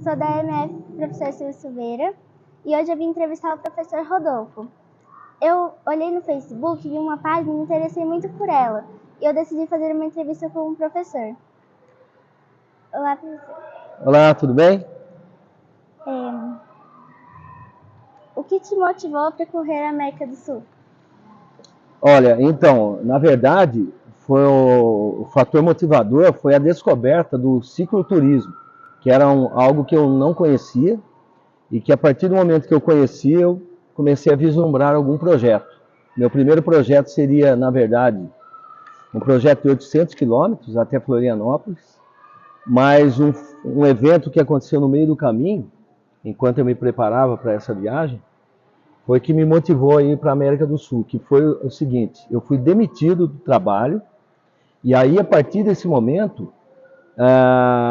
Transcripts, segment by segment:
sou da EMF Professor Silvio Silveira e hoje eu vim entrevistar o professor Rodolfo. Eu olhei no Facebook, vi uma página e me interessei muito por ela e eu decidi fazer uma entrevista com o professor. Olá, professor. Olá, tudo bem? O que te motivou a percorrer a América do Sul? Olha, então, na verdade, foi o fator motivador foi a descoberta do cicloturismo, que era algo que eu não conhecia e que a partir do momento que eu conheci, eu comecei a vislumbrar algum projeto. Meu primeiro projeto seria, na verdade, um projeto de 800 quilômetros até Florianópolis, mas um evento que aconteceu no meio do caminho, enquanto eu me preparava para essa viagem, foi que me motivou a ir para a América do Sul, que foi o seguinte: eu fui demitido do trabalho, e aí a partir desse momento,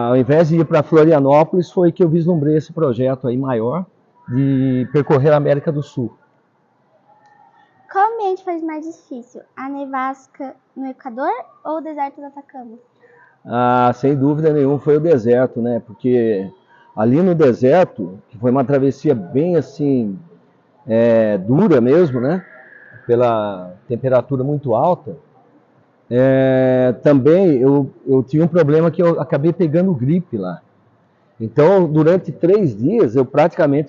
ao invés de ir para Florianópolis, foi que eu vislumbrei esse projeto aí maior de percorrer a América do Sul. Qual ambiente foi mais difícil? A nevasca no Equador ou o deserto do Atacama? Sem dúvida nenhuma foi o deserto, né? Porque ali no deserto, que foi uma travessia bem assim, dura mesmo, né? Pela temperatura muito alta, também eu tive um problema que eu acabei pegando gripe lá. Então, durante 3 dias, eu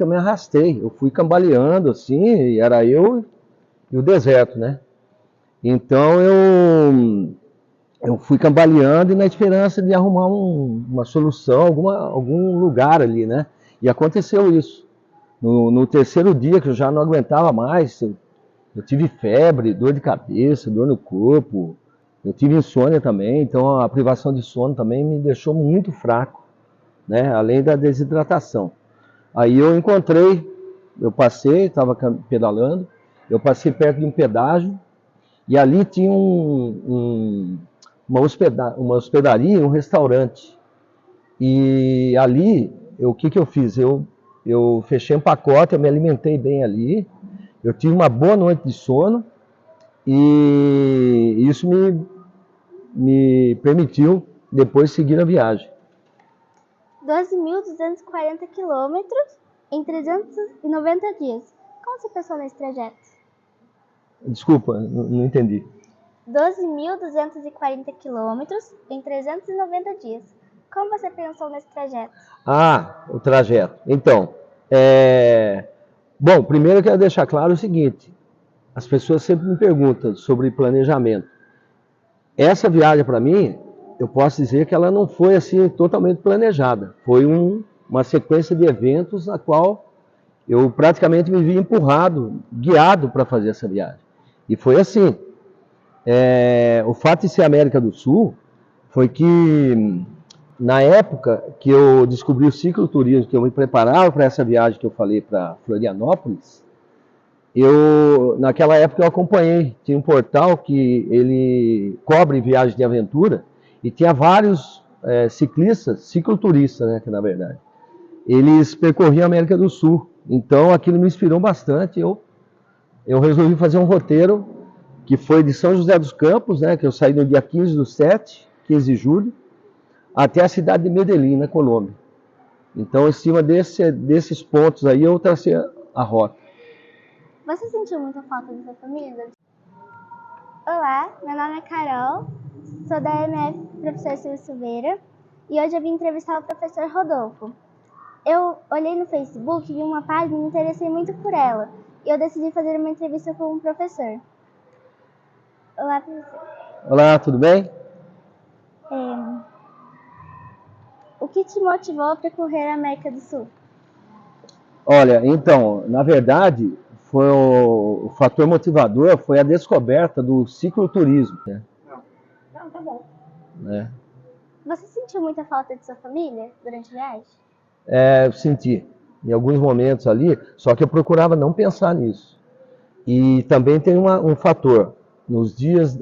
me arrastei. Eu fui cambaleando assim, e era eu e o deserto, né? Então, eu fui cambaleando e na esperança de arrumar uma solução, algum lugar ali, né? E aconteceu isso. No terceiro dia, que eu já não aguentava mais, eu tive febre, dor de cabeça, dor no corpo, eu tive insônia também, então a privação de sono também me deixou muito fraco, né? Além da desidratação. Aí eu passei, estava pedalando, eu passei perto de um pedágio e ali tinha uma hospedaria, um restaurante. E ali, o que eu fiz? Eu fechei um pacote, eu me alimentei bem ali, eu tive uma boa noite de sono e isso me permitiu depois seguir a viagem. 12.240 quilômetros em 390 dias. Como você pensou nesse trajeto? Desculpa, não entendi. 12.240 quilômetros em 390 dias. Como você pensou nesse trajeto? O trajeto. Então, bom, primeiro eu quero deixar claro o seguinte: as pessoas sempre me perguntam sobre planejamento. Essa viagem, para mim, eu posso dizer que ela não foi assim totalmente planejada. Foi uma sequência de eventos na qual eu praticamente me vi empurrado, guiado para fazer essa viagem. E foi assim. O fato de ser América do Sul foi que, na época que eu descobri o cicloturismo, que eu me preparava para essa viagem que eu falei para Florianópolis, naquela época eu acompanhei, tinha um portal que ele cobre viagem de aventura e tinha vários ciclistas, cicloturistas, né, que na verdade, eles percorriam a América do Sul. Então aquilo me inspirou bastante. Eu resolvi fazer um roteiro que foi de São José dos Campos, né, que eu saí no dia 15/7, 15 de julho, até a cidade de Medellín, na Colômbia. Então, em cima desses pontos aí, eu tracei a rota. Você sentiu muita falta da sua família? Olá, meu nome é Carol, sou da EMF Professor Silvio Silveira e hoje eu vim entrevistar o professor Rodolfo. Eu olhei no Facebook, vi uma página e me interessei muito por ela e eu decidi fazer uma entrevista com o professor. Olá, professor. Olá, tudo bem? O que te motivou a percorrer a América do Sul? Olha, então, na verdade, foi o fator motivador foi a descoberta do cicloturismo, né? Não, tá bom. Né? Você sentiu muita falta de sua família durante a viagem? Eu senti, em alguns momentos ali, só que eu procurava não pensar nisso. E também tem um fator, nos dias,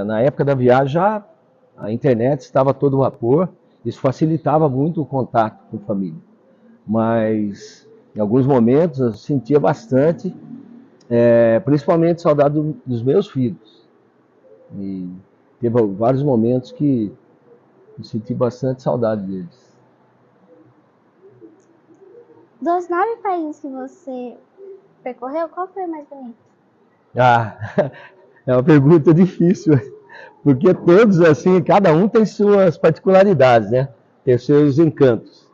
na época da viagem, já a internet estava a todo vapor, isso facilitava muito o contato com a família. Mas, em alguns momentos, eu sentia bastante, principalmente saudade dos meus filhos. E teve vários momentos que eu senti bastante saudade deles. Dos 9 países que você percorreu, qual foi o mais bonito? Ah, é uma pergunta difícil, porque todos, assim, cada um tem suas particularidades, né? Tem seus encantos.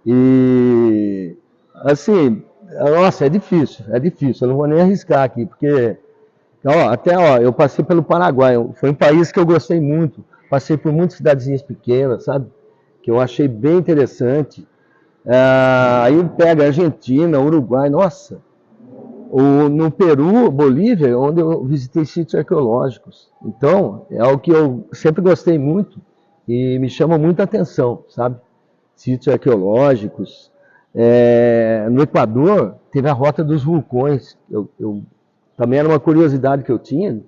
E, assim, nossa, é difícil, eu não vou nem arriscar aqui, porque, ó, eu passei pelo Paraguai, foi um país que eu gostei muito, passei por muitas cidadezinhas pequenas, sabe? Que eu achei bem interessante. Aí pega Argentina, Uruguai, nossa, no Peru, Bolívia, onde eu visitei sítios arqueológicos. Então, é algo que eu sempre gostei muito e me chama muita atenção, sabe? Sítios arqueológicos. No Equador, teve a Rota dos Vulcões. Também era uma curiosidade que eu tinha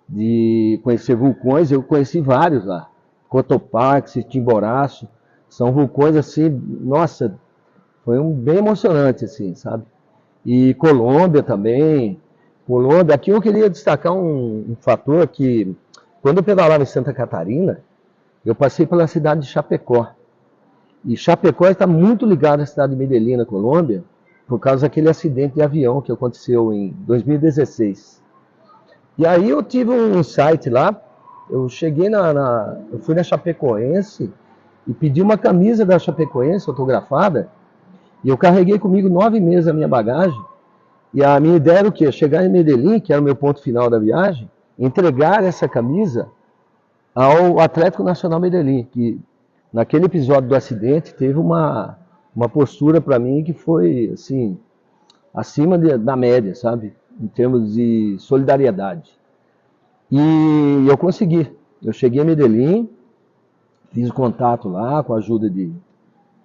de conhecer vulcões. Eu conheci vários lá. Cotopaxi, Chimboraço. São vulcões assim, nossa, foi bem emocionante, assim, sabe? E Colômbia também. Colômbia, aqui eu queria destacar um fator que, quando eu pedalava em Santa Catarina, eu passei pela cidade de Chapecó. E Chapecó está muito ligada à cidade de Medellín, na Colômbia, por causa daquele acidente de avião que aconteceu em 2016. E aí eu tive um insight lá, eu cheguei eu fui na Chapecoense e pedi uma camisa da Chapecoense autografada, e eu carreguei comigo 9 meses a minha bagagem. E a minha ideia era o quê? Chegar em Medellín, que era o meu ponto final da viagem, entregar essa camisa ao Atlético Nacional Medellín, que naquele episódio do acidente teve uma postura para mim que foi assim, acima da média, sabe? Em termos de solidariedade. E eu consegui. Eu cheguei em Medellín, fiz o contato lá com a ajuda de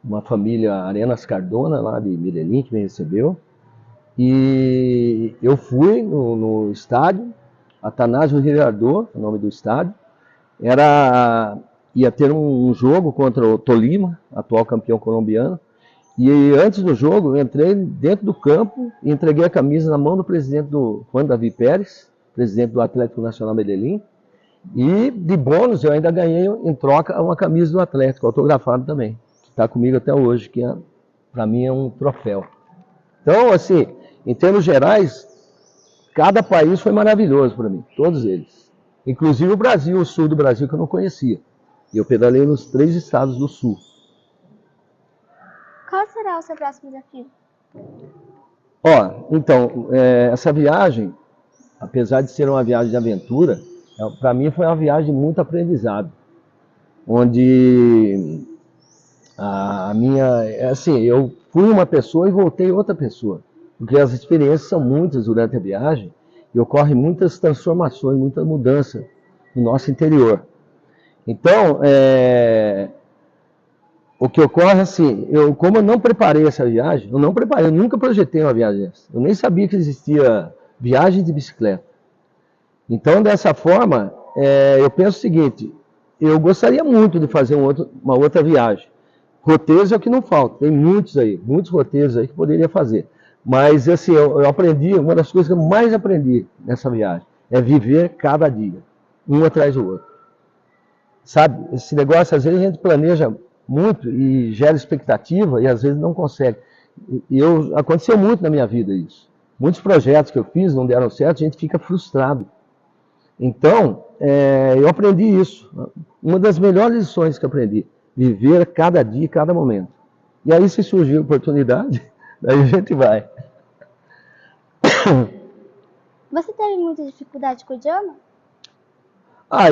uma família Arenas Cardona, lá de Medellín, que me recebeu. E eu fui no estádio, Atanásio Girardot, o nome do estádio. Ia ter um jogo contra o Tolima, atual campeão colombiano. E antes do jogo, eu entrei dentro do campo e entreguei a camisa na mão do presidente do Juan David Pérez, presidente do Atlético Nacional Medellín. E de bônus eu ainda ganhei em troca uma camisa do Atlético, autografada também, que está comigo até hoje, que para mim é um troféu. Então, assim, em termos gerais, cada país foi maravilhoso para mim, todos eles. Inclusive o Brasil, o sul do Brasil, que eu não conhecia. E eu pedalei nos 3 estados do sul. Qual será o seu próximo desafio? Então, essa viagem, apesar de ser uma viagem de aventura, para mim foi uma viagem de muito aprendizado. Onde assim, eu fui uma pessoa e voltei outra pessoa. Porque as experiências são muitas durante a viagem e ocorrem muitas transformações, muita mudança no nosso interior. Então, o que ocorre assim, como eu não preparei essa viagem, eu nunca projetei uma viagem dessa. Eu nem sabia que existia viagem de bicicleta. Então, dessa forma, eu penso o seguinte, eu gostaria muito de fazer uma outra viagem. Roteiros é o que não falta, tem muitos roteiros aí que poderia fazer. Mas, assim, eu aprendi, uma das coisas que eu mais aprendi nessa viagem é viver cada dia, um atrás do outro. Sabe, esse negócio, às vezes a gente planeja muito e gera expectativa e às vezes não consegue. Aconteceu muito na minha vida isso. Muitos projetos que eu fiz não deram certo, a gente fica frustrado. Então, eu aprendi isso. Uma das melhores lições que eu aprendi, viver cada dia, cada momento. E aí, se surgir oportunidade, daí a gente vai. Você teve muita dificuldade com o idioma?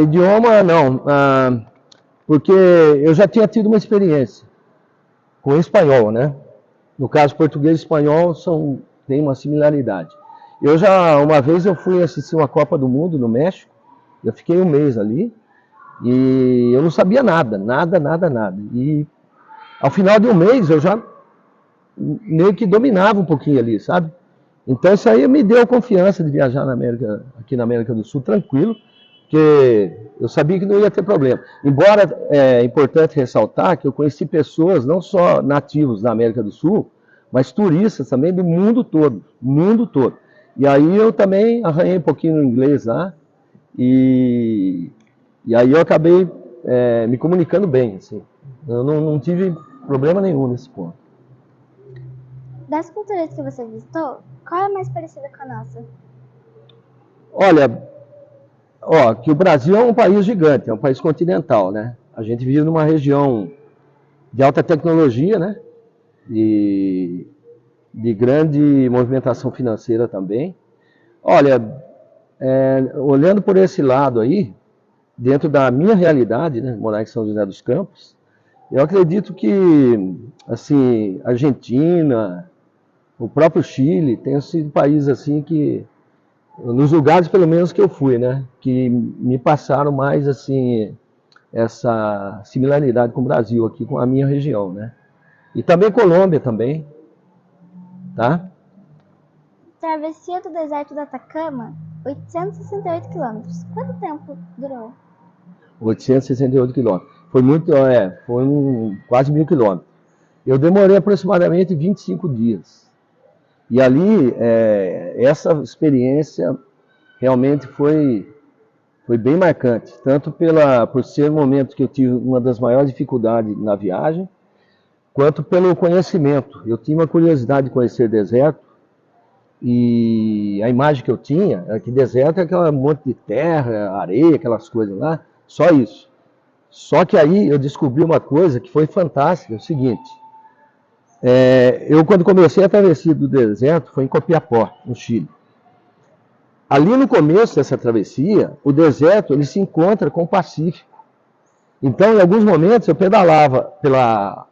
Idioma não, porque eu já tinha tido uma experiência com o espanhol, né? No caso, português e espanhol tem uma similaridade. Uma vez eu fui assistir uma Copa do Mundo no México, eu fiquei um mês ali, e eu não sabia nada. E ao final de um mês eu já meio que dominava um pouquinho ali, sabe? Então isso aí me deu confiança de viajar aqui na América do Sul tranquilo, porque eu sabia que não ia ter problema. Embora é importante ressaltar que eu conheci pessoas, não só nativos da América do Sul, mas turistas também do mundo todo, mundo todo. E aí eu também arranhei um pouquinho no inglês lá, e aí eu acabei me comunicando bem, assim. Eu não tive problema nenhum nesse ponto. Das culturas que você visitou, qual é a mais parecida com a nossa? Olha, que o Brasil é um país gigante, é um país continental, né? A gente vive numa região de alta tecnologia, né? De grande movimentação financeira também. Olha, olhando por esse lado aí, dentro da minha realidade, né, morar em São José dos Campos, eu acredito que, assim, Argentina, o próprio Chile, tem sido países assim que, nos lugares pelo menos que eu fui, né, que me passaram mais, assim, essa similaridade com o Brasil aqui, com a minha região, né. E também Colômbia também, tá? Travessia do deserto do Atacama, 868 quilômetros. Quanto tempo durou? 868 quilômetros. Foi muito, quase 1.000 quilômetros. Eu demorei aproximadamente 25 dias. E ali, essa experiência realmente foi bem marcante, tanto por ser um momento que eu tive uma das maiores dificuldades na viagem, quanto pelo conhecimento. Eu tinha uma curiosidade de conhecer deserto, e a imagem que eu tinha era que deserto é aquele monte de terra, areia, aquelas coisas lá, só isso. Só que aí eu descobri uma coisa que foi fantástica, é o seguinte, eu quando comecei a travessia do deserto foi em Copiapó, no Chile. Ali no começo dessa travessia, o deserto ele se encontra com o Pacífico. Então, em alguns momentos, eu pedalava pela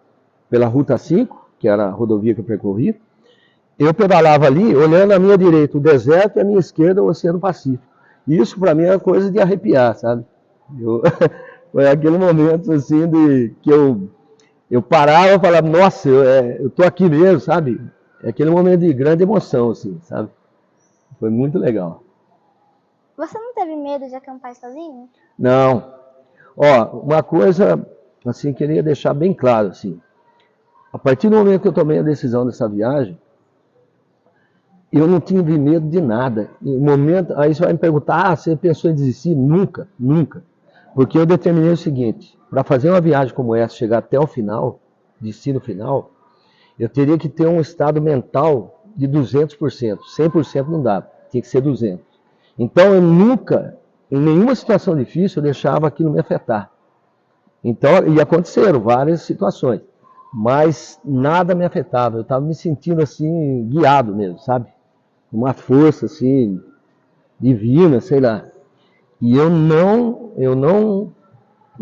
Ruta 5, que era a rodovia que eu percorri, eu pedalava ali, olhando à minha direita o deserto e à minha esquerda o Oceano Pacífico. E isso para mim é coisa de arrepiar, sabe? Foi aquele momento assim que eu parava e falava, nossa, eu tô aqui mesmo, sabe? É aquele momento de grande emoção, assim, sabe? Foi muito legal. Você não teve medo de acampar sozinho? Não. Ó, uma coisa, assim, queria deixar bem claro, assim. A partir do momento que eu tomei a decisão dessa viagem, eu não tive medo de nada. Em momento, aí você vai me perguntar, você pensou em desistir? Nunca, nunca. Porque eu determinei o seguinte, para fazer uma viagem como essa, chegar até o final, destino final, eu teria que ter um estado mental de 200%. 100% não dá, tinha que ser 200%. Então eu nunca, em nenhuma situação difícil, eu deixava aquilo me afetar. Então, e aconteceram várias situações, mas nada me afetava. Eu estava me sentindo assim, guiado mesmo, sabe? Uma força assim, divina, sei lá. E eu não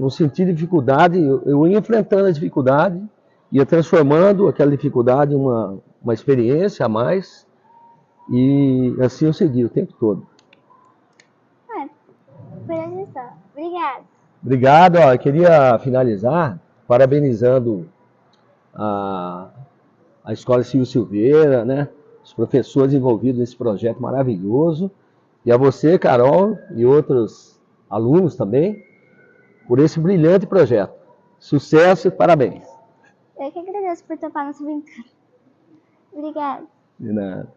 senti dificuldade, eu ia enfrentando a dificuldade, ia transformando aquela dificuldade em uma experiência a mais, e assim eu segui o tempo todo. Por hoje é só. Obrigada. Obrigado, ó, eu queria finalizar parabenizando a, a Escola Silvio Silveira, né? Os professores envolvidos nesse projeto maravilhoso, e a você, Carol, e outros alunos também, por esse brilhante projeto. Sucesso e parabéns. Eu que agradeço por topar nossa aventura. Obrigada. De nada.